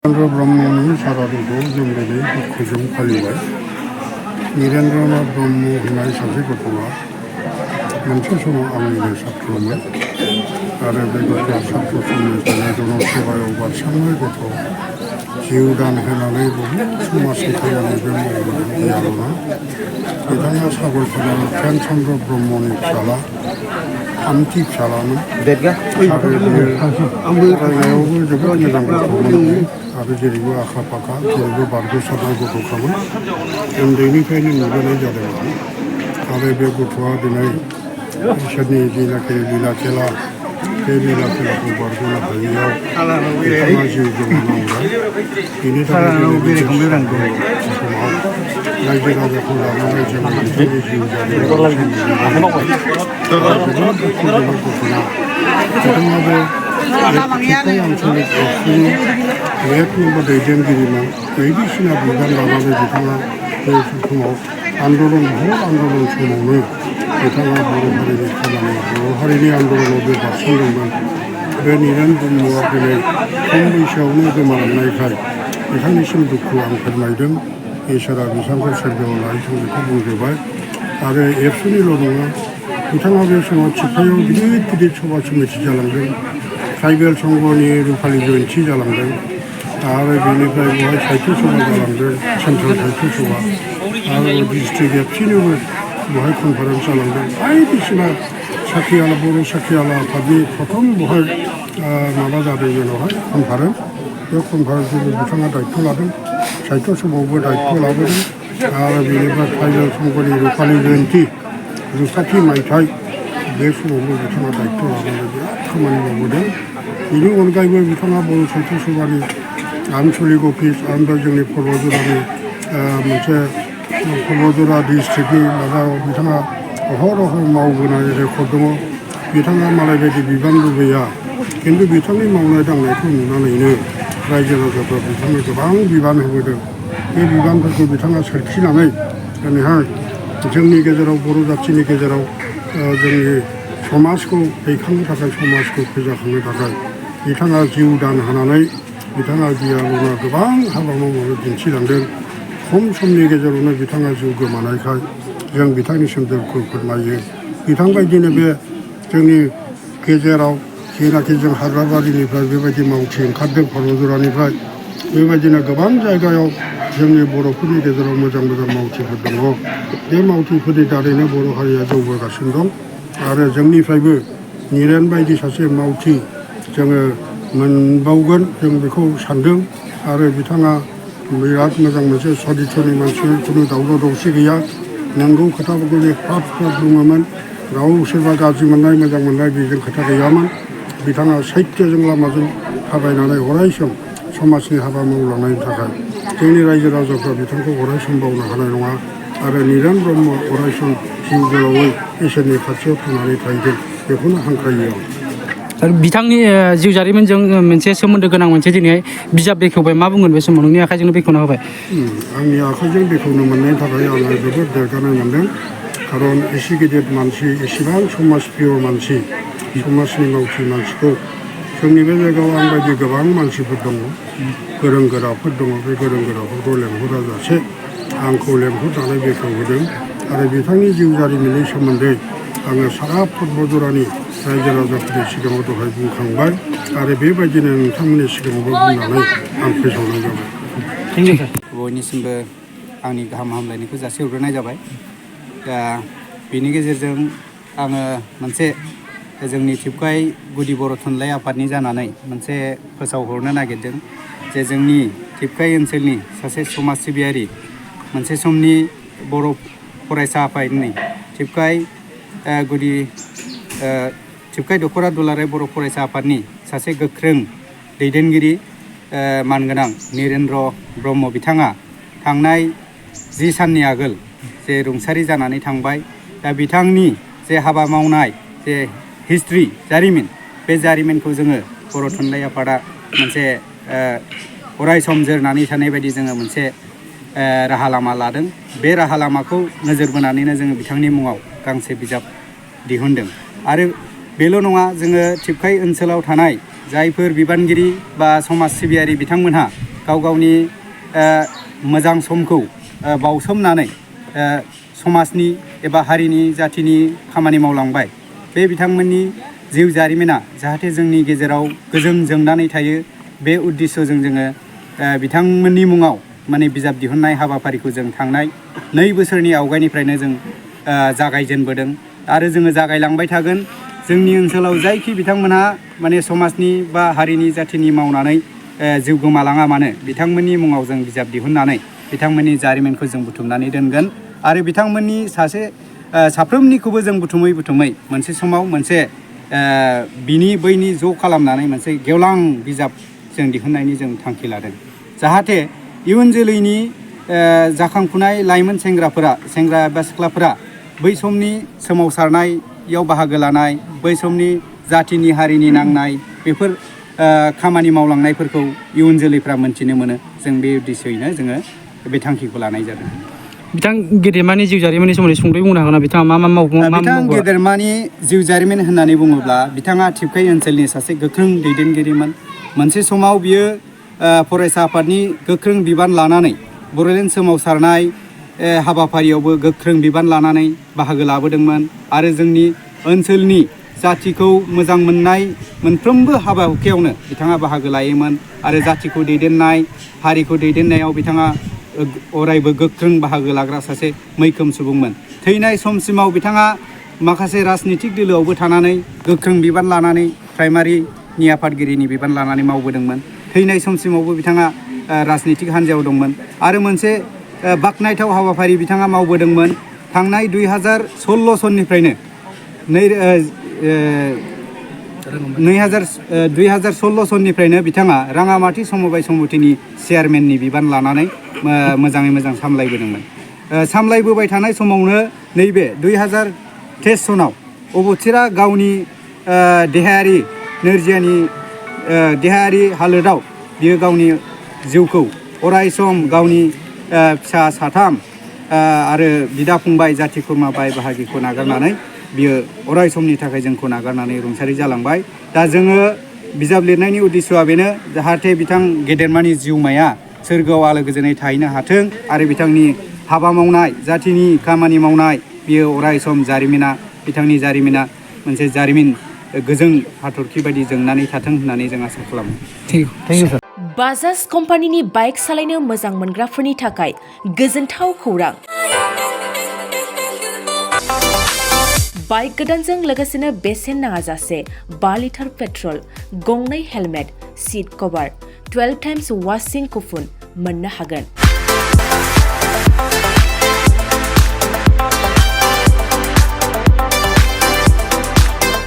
निरेन्द्र ब्रह्मनि सारादुखौ जों दिनै दुखुजों फालिबाय। निरेन्द्रनाथ ब्रह्म होननाय सासे गथ'आ मोनसे समाव आंनिनो सात्रमोन आरो बे गथ'आ सात्र समनिफ्रायनो जनसेवायाव बारसोमनाय गथ', जिउ दान होनानै बहुद समाजनि खामानिबो मावबोदों। बेयावनो बिथाङा सागरफोराव ध्यान चन्द्र ब्रह्मनि फिसाला, थामथि फिसालामोन आरो बियो फरायनायावबो जोबोद मोजां गथ'मोन आरो जेरैबो आखा फाखा, जेरैबो बारग'सारनाय गथ'खामोन। उन्दैनिफ्रायनो नुबोनाय जादोंमोन आरो बे गथ'आ दिनै इसोरनि जिनाखि लीला खेला, बे लीला खेलाखौ बारग'नो हायैयाव बिथाङा जिउ गोमानांबाय। बेनि थाखाय समाव रायजो राजाखौ लानानै जों बिथांनि जिउ जारिमिनखौ जोबोद दुखुजों गथ'ना बिथाङाबो थिफ्राय आन्चलिक एबसुनि नेटवर्क दैदेनगिरिमोन। बायदिसिना बिबान लानानै बिथाङा बे समाव आन्दलन, बहुद आन्दलन समावनो बिथाङा बर' हारिनि खामानि, बर' हारिनि आन्दलनाव बे बारसोमदोंमोन। बे निरेन्द्र ब्रह्मआ दिनै खम बैसोआवनो गोमालांनायखाय बिथांनिसिम दुखु आं फोरमायदों। इसोरा बिथांखौ सोरगोआव लाहैथों बेखौ बुंजोबबाय। आरो एबसुनिल' नङा, बिथाङा बे समाव थिफ्रायाव गिदिर गिदिर सभा समिति जालांदों। ट्राइबेल संघनि रुफालि जयन्ती जालांदों आरो बेनिफ्राय बेवहाय साहित्य सभा जालांदों, सेन्ट्रेल साहित्य सभा आरो डिस्ट्रिक्ट एबसुनिबो बेवहाय कनफारेन्स जालांदों। बायदिसिना साखियाला, बर' साखियाला आफादनि प्रथम बेवहाय माबा जादों जेरावहाय कनफारेन्स। बे कनफारेन्सखौबो बिथाङा दायित्व लादों, साहित्य सभायावबो दायित्व लाबोदों आरो बेनिफ्राय ट्राइबेल संघनि रुफालि जयन्ती 2060 मायथाइ बे समावबो बिथाङा दायित्व लानानै बिराद खामानि मावबोदों। बेनि अनगायैबो बिथाङा बर' साहित्य सभानि आन्चलिक अफिस आरो जोंनि पर्बतजरानि मोनसे पर्बतजरा डिस्ट्रिक्टनि माबायाव बिथाङा अहरह मावबोनाय रेकर्ड दङ। बिथाङा मालाय बायदि बिबान लुबैया, खिन्थु बिथांनि मावनाय दांनायखौ नुनानैनो रायजो राजाफ्रा बिथांनो गोबां बिबान होबोदों। बे बिबानफोरखौ बिथाङा सोरखिनानै दिनैहाय जोंनि गेजेराव, बर' जाथिनि गेजेराव जोंनि समाजखौ दैखांनो थाखाय, समाजखौ फोजाखांनो थाखाय बिथाङा जिउ दान होनानै बिथाङा गियाल'ना गोबां हाबा मावनानै दिन्थिलांदों। खम समनि गेजेरावनो बिथाङा जिउ गोमानायखाय जों बिथांनिसिम दुखु फोरमायो। बिथां बायदिनो बे जोंनि गेजेराव जेनाखि जों हाग्राबारिनिफ्राय बेबायदि मावथि ओंखारदों, पर्बतजरानिफ्राय बेबायदिनो गोबां जायगायाव जोंनि बर'फोरनि गेजेराव मोजां मोजां मावथिफोर दङ। बे मावथिफोरनि दारैनो बर' हारिया जौगागासिनो दं आरो जोंनिफ्रायबो निरेन बायदि सासे मावथि जोङो मोनबावगोन, जों बेखौ सानदों। आरो बिथाङा बिराद मोजां मोनसे सदिसरनि मानसि, खुनु दावराव दावसि गैया, नंगौ खोथाफोरखौ जे फ्राद फ्राद बुङोमोन। राव सोरबा गाज्रि मोननाय मोजां मोननाय बेजों खोथा गैयामोन। बिथाङा सैथोजों लामाजों थाबायनानै अरायसम समाजनि हाबा मावलांनायनि थाखाय जोंनि रायजो राजाफ्रा बिथांखौ अरायसम बावनो हानाय नङा आरो निरेन्द्र ब्रह्म अरायसम जिउ गोलावै इसोरनि खाथियाव थांनानै थाहैगोन, बेखौनो हांख्रायो आं। बिथांनि जिउ जारिमिनजों मोनसे सोमोन्दो गोनां मोनसे दिनैहाय बिजाब बेखेवबाय, मा बुंगोन बे समाव? नोंनि आखाइजोंनो बेखेवना होबाय। आंनि आखाइजों बेखेवनो मोननायनि थाखाय आङो जोबोद देरगानाय मोनदों। खारन एसे गिदिर मानसि, एसेबां समाज प्रिय मानसि, समाजनि मावथि मानसिखौ जोंनि बे जायगायाव आं बायदि गोबां मानसिफोर दङ, गोरों गोराफोर दङ। बे गोरों गोराफोरखौ लेंहरा जासे आंखौ लेंहरनानै बेखेवहोदों आरो बिथांनि जिउ जारिमिननि सोमोन्दै आङो सारा पर्बतजरानि रायजो राजाफोरनि सिगाङाव दहाय बुंखांबाय आरो बेबायदिनो नोंथांमोननि सिगाङावबो बुंनानै आं फोसावनाय जाबाय। बयनिसिमबो आंनि गाहाम हामलायनायखौ जासिहरग्रोनाय जाबाय। दा बेनि गेजेरजों आङो मोनसे जोंनि थिफखाय गुदि बर' थुनलाइ आफादनि जानानै मोनसे फोसावहरनो नागिरदों जे जोंनि थिफखाय ओनसोलनि सासे समाज सिबियारि, मोनसे समनि बर' फरायसा आफादनि थिफखाय गुदि थिफखाय दख'रा दुलाराय बर' फरायसा आफादनि सासे गोख्रों दैदेनगिरि, मानगोनां निरेन्द्र ब्रह्म बिथाङा थांनाय 10 साननि आगोल जे रुंसारि जानानै थांबाय। दा बिथांनि जे हाबा मावनाय जे हिस्ट्रि, जारिमिन, बे जारिमिनखौ जोङो बर' थुनलाइ आफादा मोनसे अरायसम जोरनानै थानाय बायदि जोङो मोनसे राहा लामा लादों। बे राहा लामाखौ नोजोर बोनानैनो जोङो बिथांनि मुङाव गांसे बिजाब दिहुनदों। आरो बेल' नङा, जोङो थिफखाय ओनसोलाव थानाय जायफोर बिबानगिरि बा समाज सिबियारि बिथांमोनहा गाव गावनि मोजां समखौ बावसोमनानै समाजनि एबा हारिनि जाथिनि खामानि मावलांबाय। बे बिथांमोननि जिउ जारिमिना जाहाथे जोंनि गेजेराव गोजों जोंनानै थायो, बे उद्देश्यजों जोङो बिथांमोननि मुङाव माने बिजाब दिहुननाय हाबाफारिखौ जों थांनाय 2 बोसोरनि आवगायनिफ्रायनो जों जागायजेनबोदों आरो जोङो जागायलांबाय थागोन। जोंनि ओनसोलाव जायखि बिथांमोनहा माने समाजनि बा हारिनि जाथिनि मावनानै जिउ गोमालाङा मानो, बिथांमोननि मुङाव जों बिजाब दिहुननानै बिथांमोननि जारिमिनखौ जों बुथुमनानै दोनगोन आरो बिथांमोननि साफ्रोमनिखौबो जों बुथुमै मोनसे समाव मोनसे बिनि बैनि ज' खालामनानै मोनसे गेवलां बिजाब जों दिहुननायनि जों थांखि लादों। जाहाथे इयुन जोलैनि जाखांफुनाय लाइमोन सेंग्रा एबा सिख्लाफोरा बै समनि सोमावसारनायाव बाहागो लानाय, बै समनि जातिनि हारिनि नांनाय बेफोर खामानि मावलांनायफोरखौ इयुन जोलैफ्रा मोनथिनो मोनो। जों बे उद्देश्ययैनो जोङो बे थांखिखौ लानाय जादों। बिथां गेदेमानि जिउ जारिमिननि सोमोन्दै सुंद'यै बुंनो हागोन ना? बिथाङा मा मावो? बिथां गेदेरमानि जिउ जारिमिन होननानै बुङोब्ला बिथाङा थिपकाइ ओनसोलनि सासे गोख्रों दैदेनगिरिमोन। मोनसे समाव बियो फरायसा आफादनि गोख्रों बिबान लानानै बड'लेण्ड सोमावसारनाय हाबाफारियावबो गोख्रों बिबान लानानै बाहागो लाबोदोंमोन आरो जोंनि ओनसोलनि जातिखौ मोजां मोननाय मोनफ्रोमबो हाबा हुखायावनो बिथाङा बाहागो लायोमोन आरो जातिखौ दैदेननाय, हारिखौ दैदेननायाव बिथाङा अरायबो गोख्रों बाहागो लाग्रा सासे मैखोम सुबुंमोन। थैनाय समसिमाव बिथाङा माखासे राजनितिक दोलोआवबो थानानै गोख्रों बिबान लानानै प्राइमारिनि आफादगिरिनि बिबान लानानै मावबोदोंमोन। थैनाय समसिमावबो बिथाङा राजनितिक हान्जायाव दंमोन आरो मोनसे बाख्नायथाव हाबाफारि बिथाङा मावबोदोंमोन। थांनाय 2016 सननिफ्रायनो 2016 सननिफ्रायनो बिथाङा राङामाटि समबाय समितिनि चेयारमेननि बिबान लानानै मोजाङै मोजां सामलायबोदोंमोन। सामलायबोबाय थानाय समावनो नैबे 2023 सनाव अबथिरा गावनि देहायारि नोरजियानि देहायारि हालोदाव बियो गावनि जिउखौ अरायसम गावनि फिसा 3 आरो बिदा फंबाय जाथि खुरमा बाय बाहागिखौ नागारनानै बियो अराय समनि थाखाय जोंखौ नागारनानै रुंसारि जालांबाय। दा जोङो बिजाब लिरनायनि उद्देश्यआ बेनो जाहाथे बिथां गेदेरमानि जिउमाया सोरगोआव आलो गोजोनै थाहैनो हाथों आरो बिथांनि हाबा मावनाय, जातिनि खामानि मावनाय बियो अराय सम बिथांनि जारिमिना मोनसे जारिमिन गोजों हाथरखि बायदि जोंनानै थाथों होननानै जों आसा खालामो। थेंक इउ सार। बाजाज कम्पानिनि बाइक सालायनो मोजां मोनग्राफोरनि थाखाय गोजोनथाव खौरां। बाइक गोदानजों लोगोसेनो बेसेन नाङाजासे 5 लिटार पेट्रल, 2 हेलमेट, सीट कभार, 12 टाइम्स वाशिं कुपन मोननो हागोन।